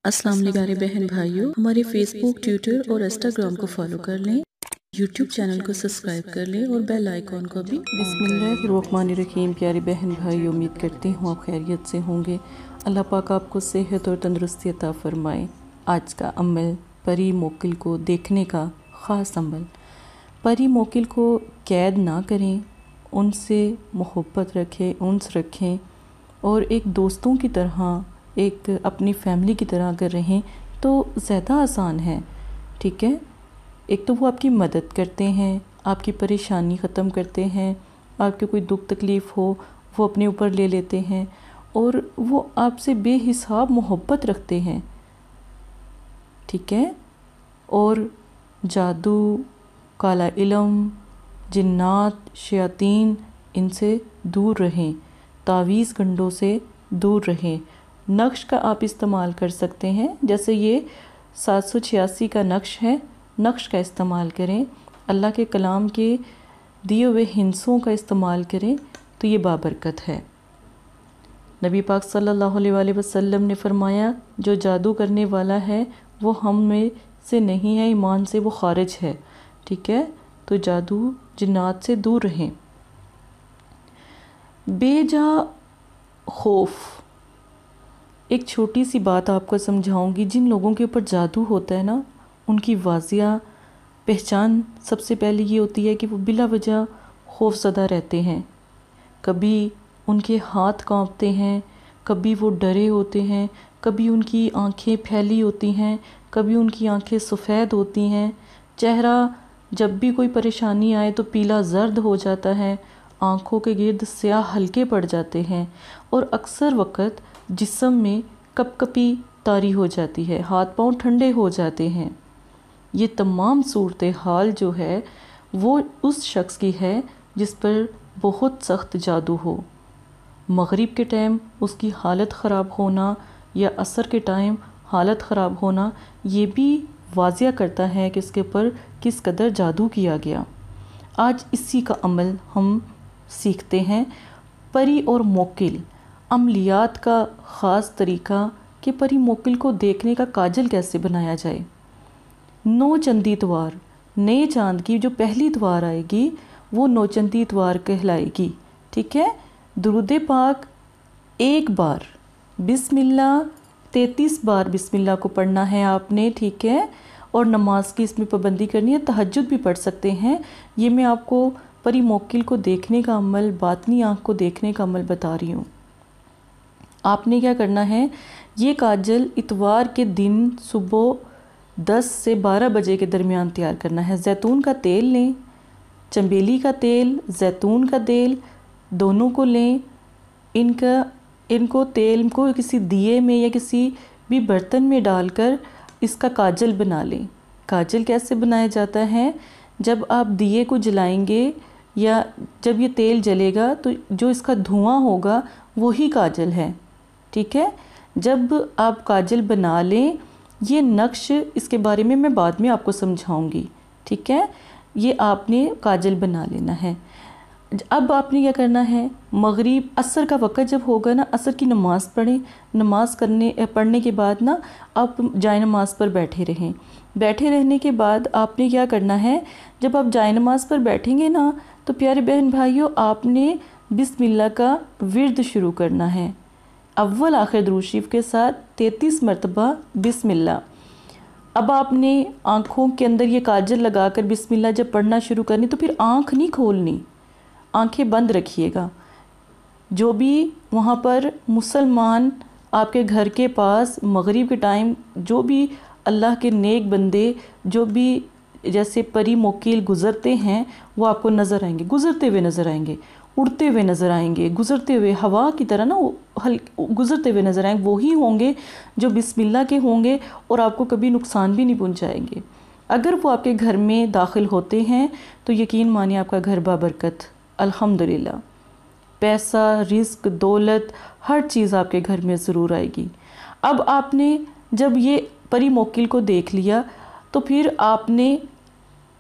السلام علیکم پیارے بہن بھائیوں، ہمارے فیس بک، ٹویٹر اور انسٹاگرام کو فالو کر لیں، یوٹیوب چینل کو سبسکرائب کر لیں اور بیل آئیکن کو بھی بسم اللہ الرحمن الرحیم۔ پیارے بہن بھائی، امید کرتی ہوں آپ خیریت سے ہوں گے۔ اللہ پاک آپ کو صحت اور تندرستی عطا فرمائے۔ آج کا عمل پری موکل کو دیکھنے کا خاص عمل۔ پری موکل کو قید نہ کریں، ان سے محبت رکھیں، انس رکھیں اور ایک دوستوں کی طرح، ایک اپنی فیملی کی طرح اگر رہیں تو زیادہ آسان ہے، ٹھیک ہے۔ ایک تو وہ آپ کی مدد کرتے ہیں، آپ کی پریشانی ختم کرتے ہیں، آپ کے کوئی دکھ تکلیف ہو وہ اپنے اوپر لے لیتے ہیں اور وہ آپ سے بے حساب محبت رکھتے ہیں، ٹھیک ہے۔ اور جادو، کالا علم، جنات، شیاطین، ان سے دور رہیں، تعویذ گنڈوں سے دور رہیں۔ نقش کا آپ استعمال کر سکتے ہیں، جیسے یہ 786 کا نقش ہے، نقش کا استعمال کریں۔ اللہ کے کلام کے دیے ہوئے ہندسوں کا استعمال کریں تو یہ بابرکت ہے۔ نبی پاک صلی اللہ علیہ وآلہ وسلم نے فرمایا، جو جادو کرنے والا ہے وہ ہم میں سے نہیں ہے، ایمان سے وہ خارج ہے، ٹھیک ہے۔ تو جادو، جنات سے دور رہیں۔ بے جا خوف، ایک چھوٹی سی بات آپ کو سمجھاؤں گی۔ جن لوگوں کے اوپر جادو ہوتا ہے نا، ان کی واضح پہچان سب سے پہلے یہ ہوتی ہے کہ وہ بلا وجہ خوف زدہ رہتے ہیں۔ کبھی ان کے ہاتھ کانپتے ہیں، کبھی وہ ڈرے ہوتے ہیں، کبھی ان کی آنکھیں پھیلی ہوتی ہیں، کبھی ان کی آنکھیں سفید ہوتی ہیں، چہرہ جب بھی کوئی پریشانی آئے تو پیلا زرد ہو جاتا ہے، آنکھوں کے گرد سیاہ حلقے پڑ جاتے ہیں اور اکثر وقت جسم میں کپ کپی طاری ہو جاتی ہے، ہاتھ پاؤں ٹھنڈے ہو جاتے ہیں۔ یہ تمام صورتحال جو ہے وہ اس شخص کی ہے جس پر بہت سخت جادو ہو۔ مغرب کے ٹائم اس کی حالت خراب ہونا یا عصر کے ٹائم حالت خراب ہونا، یہ بھی واضح کرتا ہے کہ اس کے پر کس قدر جادو کیا گیا۔ آج اسی کا عمل ہم سیکھتے ہیں۔ پری اور موکل عملیات کا خاص طریقہ کہ پری موکل کو دیکھنے کا کاجل کیسے بنایا جائے۔ 9 چندی اتوار، نئے چاند کی جو پہلی اتوار آئے گی وہ 9 چندی اتوار کہلائے گی، ٹھیک ہے۔ درود پاک ایک بار، بسم اللہ 33 بار بسم اللہ کو پڑھنا ہے آپ نے، ٹھیک ہے۔ اور نماز کی اس میں پابندی کرنی ہے، تہجد بھی پڑھ سکتے ہیں۔ یہ میں آپ کو پری موکل کو دیکھنے کا عمل، باطنی آنکھ کو دیکھنے کا عمل بتا رہی ہوں۔ آپ نے کیا کرنا ہے، یہ کاجل اتوار کے دن صبح 10 سے 12 بجے کے درمیان تیار کرنا ہے۔ زیتون کا تیل لیں، چنبیلی کا تیل، زیتون کا تیل، دونوں کو لیں۔ ان کو تیل کو کسی دیے میں یا کسی بھی برتن میں ڈال کر اس کا کاجل بنا لیں۔ کاجل کیسے بنایا جاتا ہے، جب آپ دیے کو جلائیں گے یا جب یہ تیل جلے گا تو جو اس کا دھواں ہوگا وہی کاجل ہے، ٹھیک ہے۔ جب آپ کاجل بنا لیں، یہ نقش اس کے بارے میں بعد میں آپ کو سمجھاؤں گی، ٹھیک ہے۔ یہ آپ نے کاجل بنا لینا ہے۔ اب آپ نے کیا کرنا ہے، مغرب عصر کا وقت جب ہوگا نا، عصر کی نماز پڑھیں۔ نماز پڑھنے کے بعد نا آپ جائے نماز پر بیٹھے رہیں۔ بیٹھے رہنے کے بعد آپ نے کیا کرنا ہے، جب آپ جائے نماز پر بیٹھیں گے نا تو پیارے بہن بھائیوں، آپ نے بسم اللہ کا ورد شروع کرنا ہے، اول آخر درود شریف کے ساتھ 33 مرتبہ بسم اللہ۔ اب آپ نے آنکھوں کے اندر یہ کاجل لگا کر بسم اللہ جب پڑھنا شروع کرنی تو پھر آنکھ نہیں کھولنی، آنکھیں بند رکھیے گا۔ جو بھی وہاں پر مسلمان آپ کے گھر کے پاس مغرب کے ٹائم جو بھی اللہ کے نیک بندے جو بھی جیسے پری موکل گزرتے ہیں وہ آپ کو نظر آئیں گے، گزرتے ہوئے نظر آئیں گے، اڑتے ہوئے نظر آئیں گے، گزرتے ہوئے ہوا کی طرح نا گزرتے ہوئے نظر آئیں گے۔ وہی ہوں گے جو بسم اللہ کے ہوں گے اور آپ کو کبھی نقصان بھی نہیں پہنچائیں گے۔ اگر وہ آپ کے گھر میں داخل ہوتے ہیں تو یقین مانیے آپ کا گھر بابرکت، الحمدللہ، پیسہ، رزق، دولت، ہر چیز آپ کے گھر میں ضرور آئے گی۔ اب آپ نے جب یہ پری موکل کو دیکھ لیا تو پھر آپ نے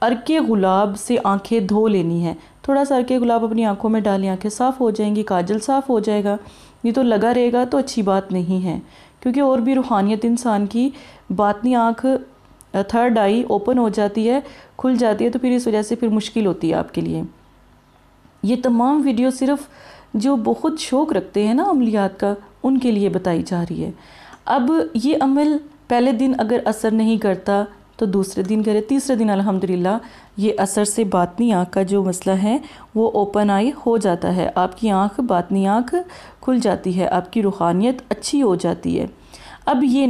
عرق گلاب سے آنکھیں دھو لینی ہیں۔ تھوڑا سا عرق گلاب اپنی آنکھوں میں ڈالیں، آنکھیں صاف ہو جائیں گی، کاجل صاف ہو جائے گا۔ یہ تو لگا رہے گا تو اچھی بات نہیں ہے، کیونکہ اور بھی روحانیت انسان کی باطنی آنکھ تھرڈ آئی اوپن ہو جاتی ہے، کھل جاتی ہے، تو پھر اس وجہ سے پھر مشکل ہوتی ہے آپ کے لیے۔ یہ تمام ویڈیو صرف جو بہت شوق رکھتے ہیں نا عملیات کا، ان کے لیے بتائی جا رہی ہے۔ اب یہ عمل پہلے دن اگر اثر نہیں کرتا تو دوسرے دن کرے، تیسرے دن الحمدللہ یہ اثر سے باطنی آنکھ کا جو مسئلہ ہے وہ اوپن آئی ہو جاتا ہے، آپ کی آنکھ باطنی آنکھ کھل جاتی ہے، آپ کی روحانیت اچھی ہو جاتی ہے۔ اب یہ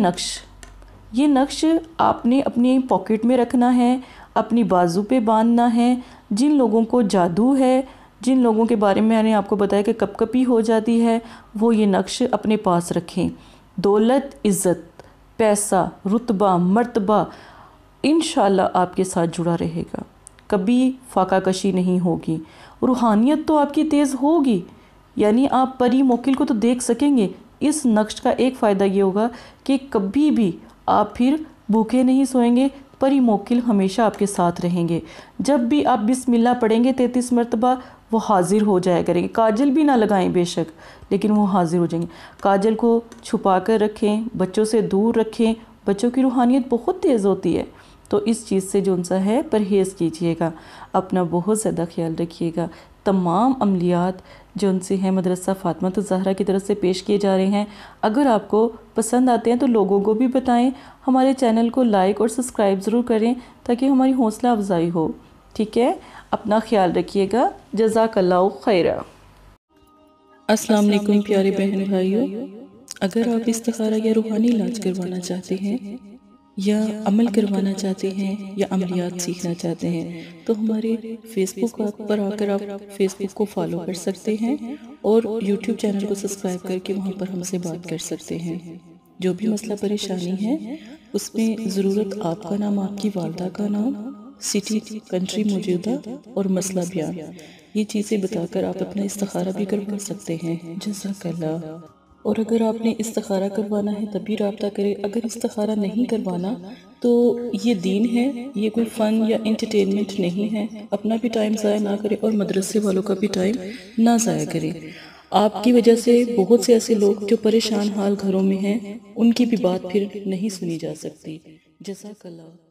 نقش آپ نے اپنی پاکٹ میں رکھنا ہے، اپنی بازو پہ باندھنا ہے۔ جن لوگوں کو جادو ہے، جن لوگوں کے بارے میں نے آپ کو بتایا کہ کپ کپی ہو جاتی ہے، وہ یہ نقش اپنے پاس رکھیں۔ دولت، عزت، پیسہ، رتبہ، مرتبہ انشاءاللہ آپ کے ساتھ جڑا رہے گا، کبھی فاقہ کشی نہیں ہوگی، روحانیت تو آپ کی تیز ہوگی، یعنی آپ پری موکل کو تو دیکھ سکیں گے۔ اس نقش کا ایک فائدہ یہ ہوگا کہ کبھی بھی آپ پھر بھوکے نہیں سوئیں گے، پری موکل ہمیشہ آپ کے ساتھ رہیں گے۔ جب بھی آپ بسم اللہ پڑھیں گے 33 مرتبہ، وہ حاضر ہو جایا کریں گے۔ کاجل بھی نہ لگائیں بے شک، لیکن وہ حاضر ہو جائیں گے۔ کاجل کو چھپا کر رکھیں، بچوں سے دور رکھیں، بچوں کی روحانیت بہت تیز ہوتی ہے، تو اس چیز سے جو ان سا ہے پرہیز کیجئے گا، اپنا بہت زیادہ خیال رکھیے گا۔ تمام عملیات جو ان سے ہیں مدرسہ فاطمہ الزہرا کی طرف سے پیش کیے جا رہے ہیں، اگر آپ کو پسند آتے ہیں تو لوگوں کو بھی بتائیں، ہمارے چینل کو لائک اور سبسکرائب ضرور کریں تاکہ ہماری حوصلہ افزائی ہو، ٹھیک ہے؟ اپنا خیال رکھیے گا، جزاک اللہ خیرہ۔ السلام علیکم پیارے بہن بھائیوں، اگر آپ استخارہ یا روحانی علاج کروانا چاہتے ہیں یا عمل کروانا چاہتے ہیں یا عملیات سیکھنا چاہتے ہیں تو ہمارے فیس بک پر آ کر آپ فیس بک کو فالو کر سکتے ہیں اور یوٹیوب چینل کو سبسکرائب کر کے وہاں پر ہم سے بات کر سکتے ہیں۔ جو بھی مسئلہ پریشانی ہے اس میں ضرورت آپ کا نام، آپ کی والدہ کا نام، سٹی، کنٹری موجودہ اور مسئلہ بیان، یہ چیزیں بتا کر آپ اپنا استخارہ بھی کروا سکتے ہیں۔ جزاک اللہ۔ اور اگر آپ نے استخارہ کروانا ہے تب بھی رابطہ کریں، اگر استخارہ نہیں کروانا تو یہ دین ہے، یہ کوئی فن یا انٹرٹینمنٹ نہیں ہے، اپنا بھی ٹائم ضائع نہ کریں اور مدرسے والوں کا بھی ٹائم نہ ضائع کریں۔ آپ کی وجہ سے بہت سے ایسے لوگ جو پریشان حال گھروں میں ہیں، ان کی بھی بات پھر نہیں سنی جا سکتی۔ جزاک اللہ۔